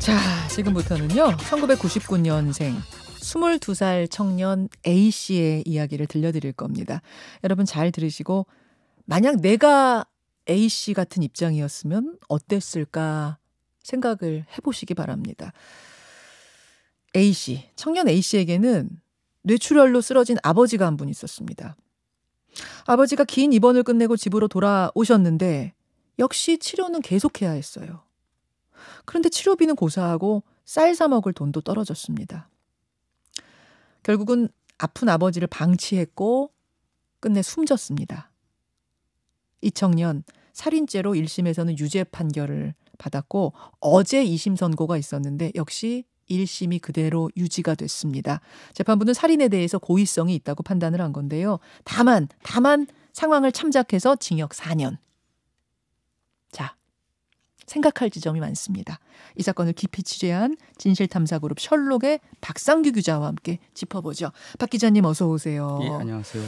자, 지금부터는요. 1999년생 22살 청년 A씨의 이야기를 들려드릴 겁니다. 여러분 잘 들으시고 만약 내가 A씨 같은 입장이었으면 어땠을까 생각을 해보시기 바랍니다. A씨, 청년 A씨에게는 뇌출혈로 쓰러진 아버지가 한 분 있었습니다. 아버지가 긴 입원을 끝내고 집으로 돌아오셨는데 역시 치료는 계속해야 했어요. 그런데 치료비는 고사하고 쌀 사 먹을 돈도 떨어졌습니다. 결국은 아픈 아버지를 방치했고 끝내 숨졌습니다. 이 청년 살인죄로 1심에서는 유죄 판결을 받았고 어제 2심 선고가 있었는데 역시 1심이 그대로 유지가 됐습니다. 재판부는 살인에 대해서 고의성이 있다고 판단을 한 건데요. 다만 상황을 참작해서 징역 4년. 자, 생각할 지점이 많습니다. 이 사건을 깊이 취재한 진실탐사그룹 셜록의 박상규 기자와 함께 짚어보죠. 박 기자님 어서 오세요. 예, 안녕하세요.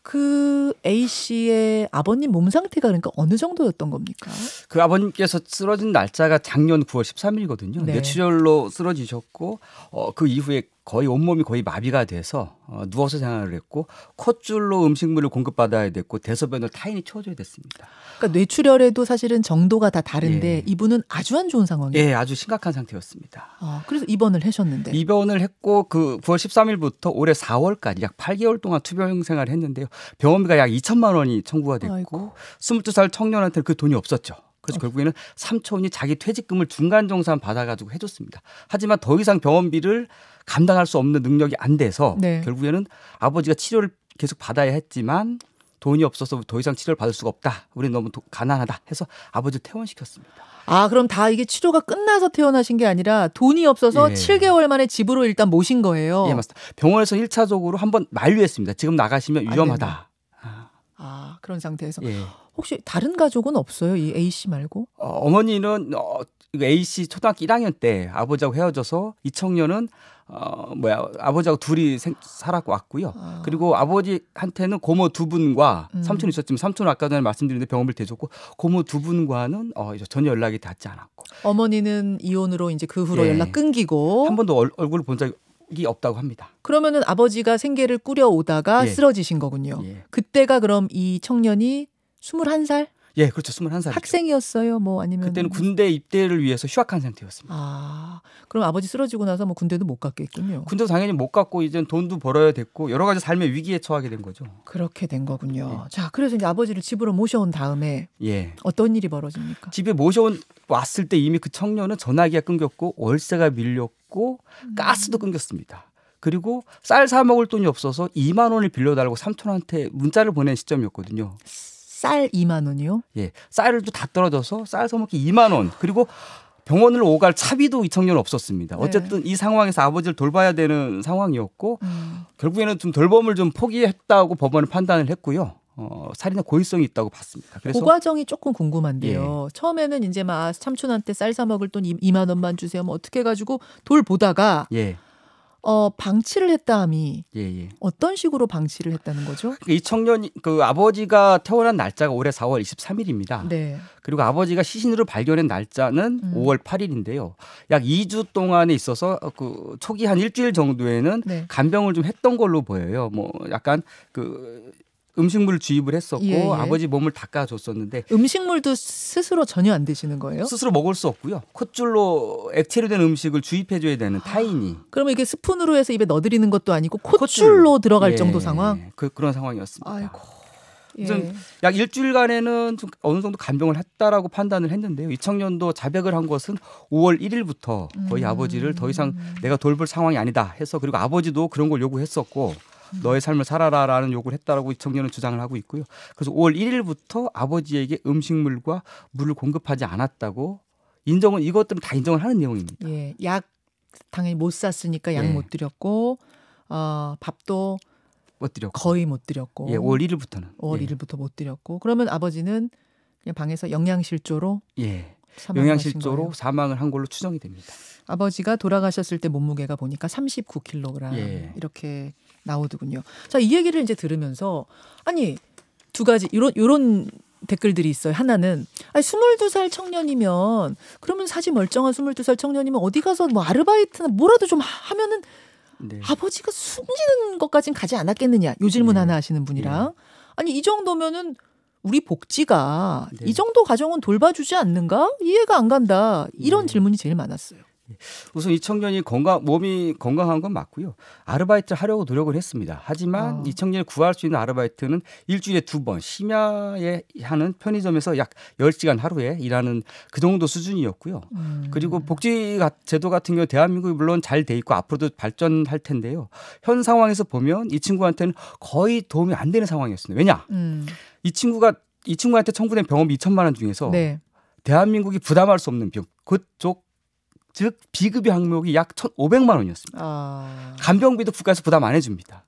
그 A씨의 아버님 몸 상태가 그러니까 어느 정도였던 겁니까? 그 아버님께서 쓰러진 날짜가 작년 9월 13일이거든요. 네. 뇌출혈로 쓰러지셨고 그 이후에 거의 온몸이 거의 마비가 돼서 누워서 생활을 했고 콧줄로 음식물을 공급받아야 됐고 대소변을 타인이 치워줘야 됐습니다. 그러니까 뇌출혈에도 사실은 정도가 다 다른데 예. 이분은 아주 안 좋은 상황이에요. 예, 아주 심각한 상태였습니다. 그래서 입원을 하셨는데. 입원을 했고 그 9월 13일부터 올해 4월까지 약 8개월 동안 투병 생활을 했는데요. 병원비가 약 2천만 원이 청구가 됐고 아이고. 22살 청년한테는 그 돈이 없었죠. 그래서 결국에는 삼촌이 자기 퇴직금을 중간정산 받아가지고 해줬습니다. 하지만 더 이상 병원비를 감당할 수 없는 능력이 안 돼서 네. 결국에는 아버지가 치료를 계속 받아야 했지만 돈이 없어서 더 이상 치료를 받을 수가 없다. 우리는 너무 가난하다 해서 아버지를 퇴원시켰습니다. 그럼 다 이게 치료가 끝나서 퇴원하신 게 아니라 돈이 없어서 예. 7개월 만에 집으로 일단 모신 거예요. 예, 맞습니다. 병원에서 1차적으로 한번 만류했습니다. 지금 나가시면 위험하다. 그런 상태에서. 예. 혹시 다른 가족은 없어요? 이 A씨 말고? 어머니는 A씨 초등학교 1학년 때 아버지하고 헤어져서 이 청년은 아버지하고 둘이 살았고 왔고요. 그리고 아버지한테는 고모 두 분과 삼촌이 있었지만 삼촌은 아까 전에 말씀드렸는데 병원비를 대줬고 고모 두 분과는 전혀 연락이 닿지 않았고 어머니는 이혼으로 이제 그 후로 예. 연락 끊기고 한 번도 얼굴을 본 적이 없다고 합니다. 그러면은 아버지가 생계를 꾸려오다가 예. 쓰러지신 거군요. 예. 그때가 그럼 이 청년이 21살? 예, 그렇죠. 21살. 학생이었어요? 아니면 그때는 군대 입대를 위해서 휴학한 상태였습니다. 그럼 아버지 쓰러지고 나서 군대도 못 갔겠군요. 군대도 당연히 못 갔고 이제 돈도 벌어야 됐고 여러 가지 삶의 위기에 처하게 된 거죠. 그렇게 된 거군요. 예. 자, 그래서 이제 아버지를 집으로 모셔온 다음에 예. 어떤 일이 벌어집니까? 집에 왔을 때 이미 그 청년은 전화기가 끊겼고 월세가 밀렸고 가스도 끊겼습니다. 그리고 쌀 사 먹을 돈이 없어서 2만 원을 빌려달라고 삼촌한테 문자를 보낸 시점이었거든요. 쌀 2만 원이요? 예, 쌀도 다 떨어져서 쌀 사 먹기 2만 원. 그리고 병원을 오갈 차비도 이 청년은 없었습니다. 어쨌든 이 상황에서 아버지를 돌봐야 되는 상황이었고 결국에는 좀 돌봄을 좀 포기했다고 법원은 판단을 했고요. 살인의 고의성이 있다고 봤습니다. 그래서 그 과정이 조금 궁금한데요. 처음에는 이제 삼촌한테 쌀 사 먹을 돈 2만 원만 주세요. 어떻게 해가지고 돌보다가 예. 방치를 했다 함이 예. 어떤 식으로 방치를 했다는 거죠? 이 청년이 그 아버지가 태어난 날짜가 올해 4월 23일입니다. 네. 그리고 아버지가 시신으로 발견한 날짜는 5월 8일인데요. 약 2주 동안에 있어서 그 초기 한 일주일 정도에는 네. 간병을 좀 했던 걸로 보여요. 약간 음식물을 주입을 했었고 예. 아버지 몸을 닦아줬었는데 음식물도 스스로 전혀 안 드시는 거예요? 스스로 먹을 수 없고요. 콧줄로 액체로 된 음식을 주입해줘야 되는 타인이. 그러면 이게 스푼으로 해서 입에 넣어드리는 것도 아니고 콧줄로 들어갈 예. 정도 상황? 그런 상황이었습니다. 아이고. 그래서 예. 약 일주일간에는 좀 어느 정도 간병을 했다라고 판단을 했는데요. 이 청년도 자백을 한 것은 5월 1일부터 거의 아버지를 더 이상 내가 돌볼 상황이 아니다 해서 그리고 아버지도 그런 걸 요구했었고 너의 삶을 살아라라는 요구를 했다라고 이 청년은 주장을 하고 있고요. 그래서 5월 1일부터 아버지에게 음식물과 물을 공급하지 않았다고 이것들은 다 인정을 하는 내용입니다. 예. 약 당연히 못 샀으니까 약 예. 못 드렸고 밥도 못 드렸고. 거의 못 드렸고. 예, 5월 1일부터는. 5월 1일부터 못 드렸고. 그러면 아버지는 그냥 방에서 영양실조로 예. 사망하신 영양실조로 거예요. 사망을 한 걸로 추정이 됩니다. 아버지가 돌아가셨을 때 몸무게가 보니까 39kg 예. 이렇게 나오더군요. 자, 이 얘기를 이제 들으면서 아니 두 가지 요런 댓글들이 있어요. 하나는 22살 청년이면 그러면 사지 멀쩡한 22살 청년이면 어디 가서 뭐 아르바이트나 뭐라도 좀 하면은 네. 아버지가 숨기는 것까진 가지 않았겠느냐. 요 질문 네. 하나 하시는 분이랑 네. 아니 이 정도면은 우리 복지가 네. 이 정도 가정은 돌봐주지 않는가? 이해가 안 간다. 이런 네. 질문이 제일 많았어요. 우선 이 청년이 몸이 건강한 건 맞고요. 아르바이트를 하려고 노력을 했습니다. 하지만 이 청년이 구할 수 있는 아르바이트는 일주일에 2번 심야에 하는 편의점에서 약 10시간 하루에 일하는 그 정도 수준이었고요. 그리고 복지 제도 같은 경우 대한민국이 물론 잘 돼 있고 앞으로도 발전할 텐데요. 현 상황에서 보면 이 친구한테는 거의 도움이 안 되는 상황이었습니다. 왜냐? 이 친구한테 청구된 병원비 2천만 원 중에서 네. 대한민국이 부담할 수 없는 비용 그쪽 즉 비급여 항목이 약 1,500만 원이었습니다. 간병비도 국가에서 부담 안 해줍니다.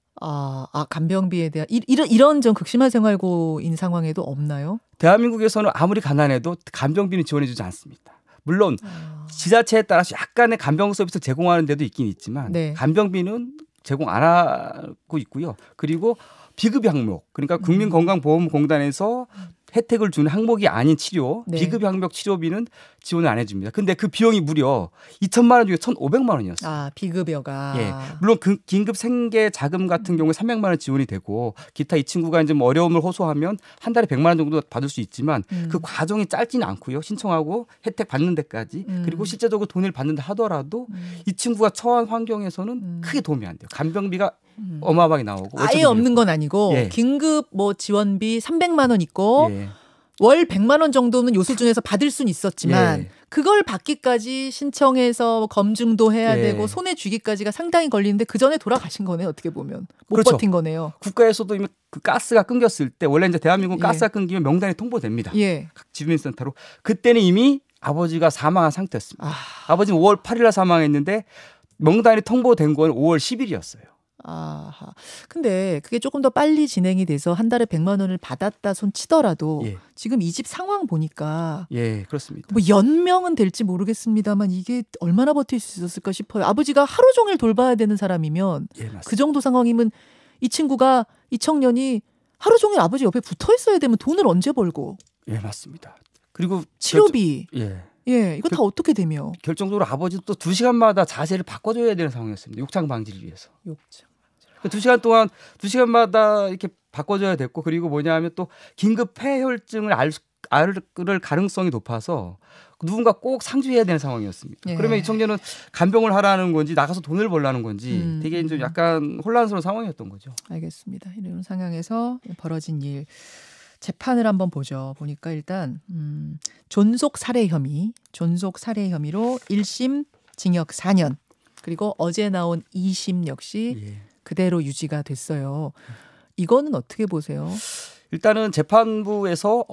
간병비에 대한 이런 좀 극심한 생활고인 상황에도 없나요? 대한민국에서는 아무리 가난해도 간병비는 지원해주지 않습니다. 물론 지자체에 따라서 약간의 간병 서비스 제공하는 데도 있긴 있지만 네. 간병비는 제공 안 하고 있고요. 그리고 비급여 항목 그러니까 국민건강보험공단에서 혜택을 주는 항목이 아닌 치료, 네. 비급여 항목 치료비는 지원을 안 해줍니다. 근데 그 비용이 무려 2천만 원 중에 1,500만 원이었어요. 비급여가. 예, 물론 그 긴급 생계 자금 같은 경우에 300만 원 지원이 되고 기타 이 친구가 이제 뭐 어려움을 호소하면 한 달에 100만 원 정도 받을 수 있지만 그 과정이 짧지는 않고요. 신청하고 혜택 받는 데까지 그리고 실제적으로 돈을 받는다 하더라도 이 친구가 처한 환경에서는 크게 도움이 안 돼요. 간병비가 어마어마하게 나오고 아예 없는 건 아니고 예. 긴급 뭐 지원비 300만 원 있고 예. 월 100만 원 정도는 요 수준에서 받을 수는 있었지만 예. 그걸 받기까지 신청해서 검증도 해야 예. 되고 손에 쥐기까지가 상당히 걸리는데 그 전에 돌아가신 거네요. 어떻게 보면 못 그렇죠. 버틴 거네요. 국가에서도 이미 그 가스가 끊겼을 때 원래 이제 대한민국 예. 가스가 끊기면 명단이 통보됩니다. 예. 각 주민센터로 그때는 이미 아버지가 사망한 상태였습니다. 아버지는 5월 8일 날 사망했는데 명단이 통보된 건 5월 10일이었어요. 근데 그게 조금 더 빨리 진행이 돼서 한 달에 100만 원을 받았다 손 치더라도 예. 지금 이 집 상황 보니까 예, 그렇습니다. 뭐 연명은 될지 모르겠습니다만 이게 얼마나 버틸 수 있었을까 싶어요. 아버지가 하루 종일 돌봐야 되는 사람이면 예, 맞습니다. 그 정도 상황이면 이 청년이 하루 종일 아버지 옆에 붙어 있어야 되면 돈을 언제 벌고? 예, 맞습니다. 그리고 치료비. 예, 이거 다 어떻게 되며? 결정적으로 아버지도 또 2시간마다 자세를 바꿔줘야 되는 상황이었습니다. 욕창 방지를 위해서. 욕창. 2시간 동안 2시간마다 이렇게 바꿔줘야 됐고 그리고 뭐냐면 또 긴급 폐혈증을 알 가능성이 높아서 누군가 꼭 상주해야 되는 상황이었습니다. 예. 그러면 이 청년은 간병을 하라는 건지 나가서 돈을 벌라는 건지 되게 좀 약간 혼란스러운 상황이었던 거죠. 알겠습니다. 이런 상황에서 벌어진 일 재판을 한번 보죠. 보니까 일단 존속 살해 혐의로 1심 징역 4년 그리고 어제 나온 2심 역시 예. 그대로 유지가 됐어요. 이거는 어떻게 보세요? 일단은 재판부에서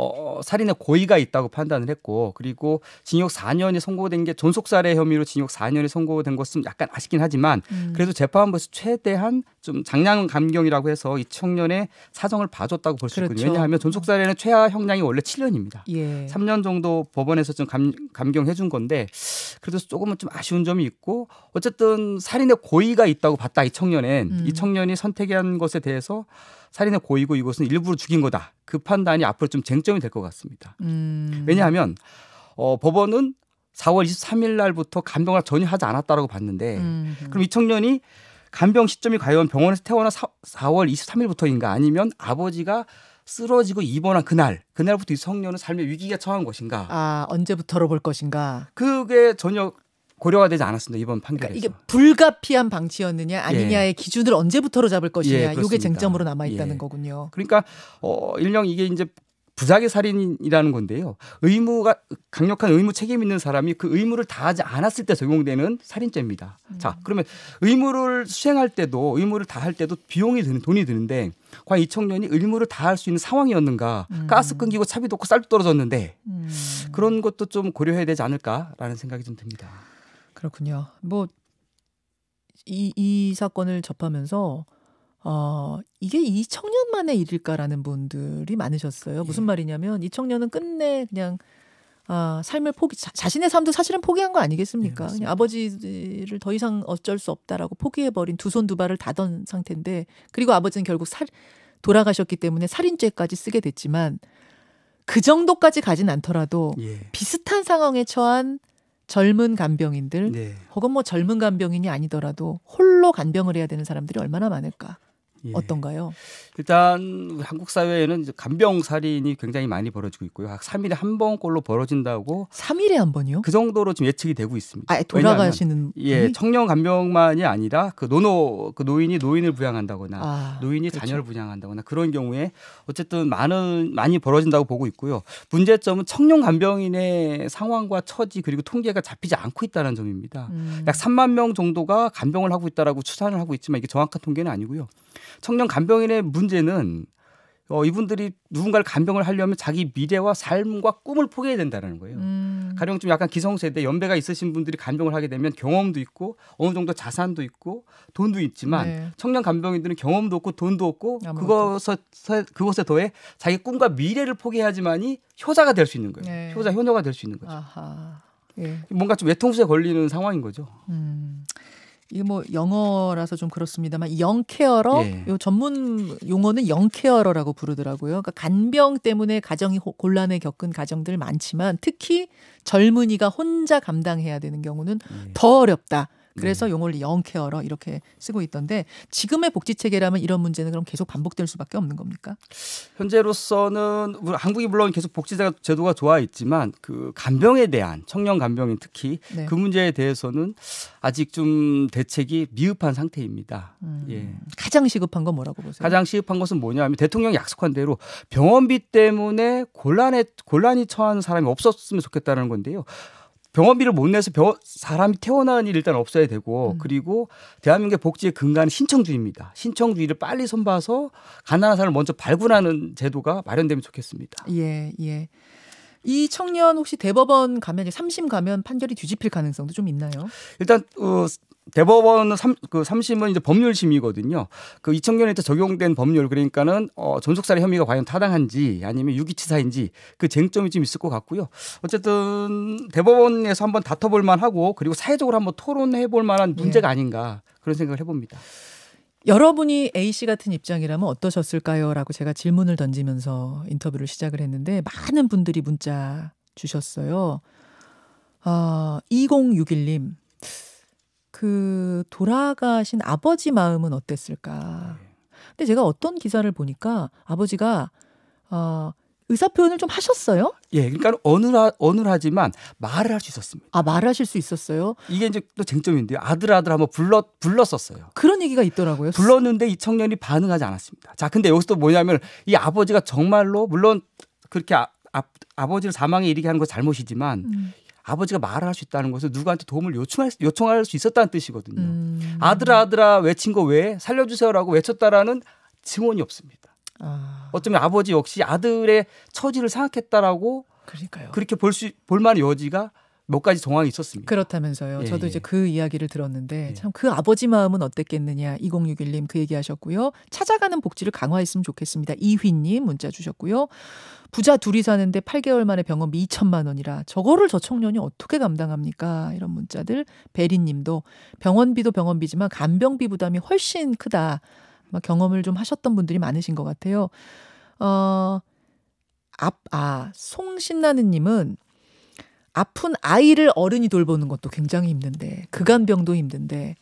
살인의 고의가 있다고 판단을 했고 그리고 징역 4년이 선고된 게 존속살해 혐의로 징역 4년이 선고된 것은 약간 아쉽긴 하지만 그래도 재판부에서 최대한 좀 장량 감경이라고 해서 이 청년의 사정을 봐줬다고 볼 수 그렇죠. 있거든요. 왜냐하면 존속살해는 최하 형량이 원래 7년입니다. 예. 3년 정도 법원에서 좀 감경해 준 건데 그래도 조금은 좀 아쉬운 점이 있고 어쨌든 살인의 고의가 있다고 봤다 이 청년은 이 청년이 선택한 것에 대해서 살인의 고의고 이것은 일부러 죽인 거다. 그 판단이 앞으로 좀 쟁점이 될 것 같습니다. 왜냐하면 법원은 4월 23일 날부터 간병을 전혀 하지 않았다라고 봤는데 그럼 이 청년이 간병 시점이 과연 병원에서 태어나 4월 23일부터인가 아니면 아버지가 쓰러지고 입원한 그날부터 이 청년은 삶의 위기가 처한 것인가. 언제부터로 볼 것인가. 그게 전혀 고려가 되지 않았습니다. 이번 판결에서. 그러니까 이게 불가피한 방치였느냐 아니냐의 기준을 언제부터로 잡을 것이냐. 이게 쟁점으로 남아있다는 거군요. 그러니까 일명 이게 이제 부작위 살인이라는 건데요. 강력한 의무 책임 있는 사람이 그 의무를 다하지 않았을 때 적용되는 살인죄입니다. 자, 그러면 의무를 수행할 때도 의무를 다할 때도 돈이 드는데 과연 이 청년이 의무를 다할 수 있는 상황이었는가? 가스 끊기고 차비도 없고 쌀도 떨어졌는데 그런 것도 좀 고려해야 되지 않을까라는 생각이 좀 듭니다. 그렇군요. 뭐 이 사건을 접하면서 이게 이 청년만의 일일까라는 분들이 많으셨어요. 무슨 말이냐면 이 청년은 끝내 그냥 삶을 자신의 삶도 사실은 포기한 거 아니겠습니까? 그냥 아버지를 더 이상 어쩔 수 없다라고 포기해버린 두 손 두 발을 다던 상태인데 그리고 아버지는 결국 돌아가셨기 때문에 살인죄까지 쓰게 됐지만 그 정도까지 가진 않더라도 예. 비슷한 상황에 처한 젊은 간병인들 네. 혹은 뭐 젊은 간병인이 아니더라도 홀로 간병을 해야 되는 사람들이 얼마나 많을까? 예. 어떤가요? 일단 한국 사회에는 이제 간병 살인이 굉장히 많이 벌어지고 있고요. 3일에 한 번꼴로 벌어진다고 3일에 한 번이요? 그 정도로 지금 예측이 되고 있습니다. 아, 돌아가시는 예, 분이? 청년 간병만이 아니라 그 노인이 노인을 부양한다거나 노인이 그렇죠. 자녀를 부양한다거나 그런 경우에 어쨌든 많이 벌어진다고 보고 있고요. 문제점은 청년 간병인의 상황과 처지 그리고 통계가 잡히지 않고 있다는 점입니다. 약 3만 명 정도가 간병을 하고 있다라고 추산을 하고 있지만 이게 정확한 통계는 아니고요. 청년 간병인의 문제는 이분들이 누군가를 간병을 하려면 자기 미래와 삶과 꿈을 포기해야 된다는 거예요. 가령 좀 약간 기성세대 연배가 있으신 분들이 간병을 하게 되면 경험도 있고 어느 정도 자산도 있고 돈도 있지만 네. 청년 간병인들은 경험도 없고 돈도 없고 아무것도. 그것에 더해 자기 꿈과 미래를 포기해야지만이 효자가 될 수 있는 거예요. 네. 효녀가 될 수 있는 거죠. 아하. 예. 뭔가 좀 외통수에 걸리는 상황인 거죠. 이게 뭐 영어라서 좀 그렇습니다만 영케어러 예. 요 전문 용어는 영케어러라고 부르더라고요. 그러니까 간병 때문에 가정이 곤란에 겪은 가정들 많지만 특히 젊은이가 혼자 감당해야 되는 경우는 더 어렵다. 그래서 용어를 영케어러 이렇게 쓰고 있던데 지금의 복지 체계라면 이런 문제는 그럼 계속 반복될 수밖에 없는 겁니까? 현재로서는 한국이 물론 계속 복지 제도가 좋아 있지만 그 간병에 대한 청년 간병인 특히 네. 그 문제에 대해서는 아직 좀 대책이 미흡한 상태입니다. 예. 가장 시급한 건 뭐라고 보세요? 가장 시급한 것은 뭐냐면 대통령이 약속한 대로 병원비 때문에 곤란이 처한 사람이 없었으면 좋겠다는 건데요. 병원비를 못 내서 사람이 태어나는 일이 일단 없어야 되고 그리고 대한민국의 복지의 근간은 신청주의입니다. 신청주의를 빨리 손봐서 가난한 사람을 먼저 발굴하는 제도가 마련되면 좋겠습니다. 예, 예. 이 청년 혹시 대법원 가면 3심 가면 판결이 뒤집힐 가능성도 좀 있나요? 일단 대법원은 3심은 이제 법률심이거든요. 그 2000년에 적용된 법률 그러니까는 존속살해 혐의가 과연 타당한지 아니면 유기치사인지 그 쟁점이 좀 있을 것 같고요. 어쨌든 대법원에서 한번 다퉈볼 만하고 그리고 사회적으로 한번 토론해 볼 만한 문제가 아닌가 그런 생각을 해봅니다. 여러분이 A씨 같은 입장이라면 어떠셨을까요? 라고 제가 질문을 던지면서 인터뷰를 시작을 했는데 많은 분들이 문자 주셨어요. 2061님. 그 돌아가신 아버지 마음은 어땠을까? 근데 제가 어떤 기사를 보니까 아버지가 의사 표현을 좀 하셨어요? 예, 그러니까 어눌하지만 말을 할 수 있었습니다. 아, 말하실 수 있었어요? 이게 이제 또 쟁점인데요. 아들 한번 불렀었어요. 그런 얘기가 있더라고요. 불렀는데 이 청년이 반응하지 않았습니다. 자, 근데 여기서 또 뭐냐면 이 아버지가 정말로 물론 그렇게 아버지를 사망에 이르게 하는 건 잘못이지만 아버지가 말을 할 수 있다는 것은 누구한테 도움을 요청할 수 있었다는 뜻이거든요. 아들아 외친 거 왜 살려주세요라고 외쳤다라는 증언이 없습니다. 어쩌면 아버지 역시 아들의 처지를 생각했다라고 그러니까요. 그렇게 볼 만한 여지가 몇 가지 정황이 있었습니다. 그렇다면서요. 예, 저도 이제 예. 그 이야기를 들었는데 예. 참 그 아버지 마음은 어땠겠느냐. 2061님 그 얘기하셨고요. 찾아가는 복지를 강화했으면 좋겠습니다. 이휘님 문자 주셨고요. 부자 둘이 사는데 8개월 만에 병원비 2천만 원이라 저거를 저 청년이 어떻게 감당합니까? 이런 문자들. 베리님도 병원비도 병원비지만 간병비 부담이 훨씬 크다. 아마 경험을 좀 하셨던 분들이 많으신 것 같아요. 송신나는님은 아픈 아이를 어른이 돌보는 것도 굉장히 힘든데 그간병도 힘든데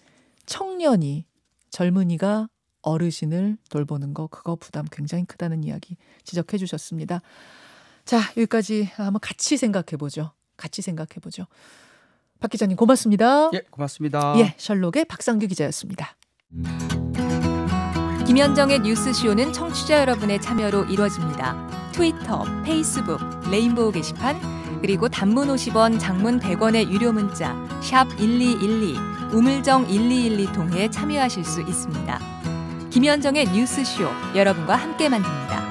청년이 젊은이가 어르신을 돌보는 거 그거 부담 굉장히 크다는 이야기 지적해 주셨습니다. 자, 여기까지 한번 같이 생각해 보죠. 박 기자님 고맙습니다. 예, 고맙습니다. 예, 셜록의 박상규 기자였습니다. 김현정의 뉴스쇼는 청취자 여러분의 참여로 이루어집니다. 트위터, 페이스북, 레인보우 게시판 그리고 단문 50원, 장문 100원의 유료 문자 샵 1212, 우물정 1212 통해 참여하실 수 있습니다. 김현정의 뉴스쇼 여러분과 함께 만듭니다.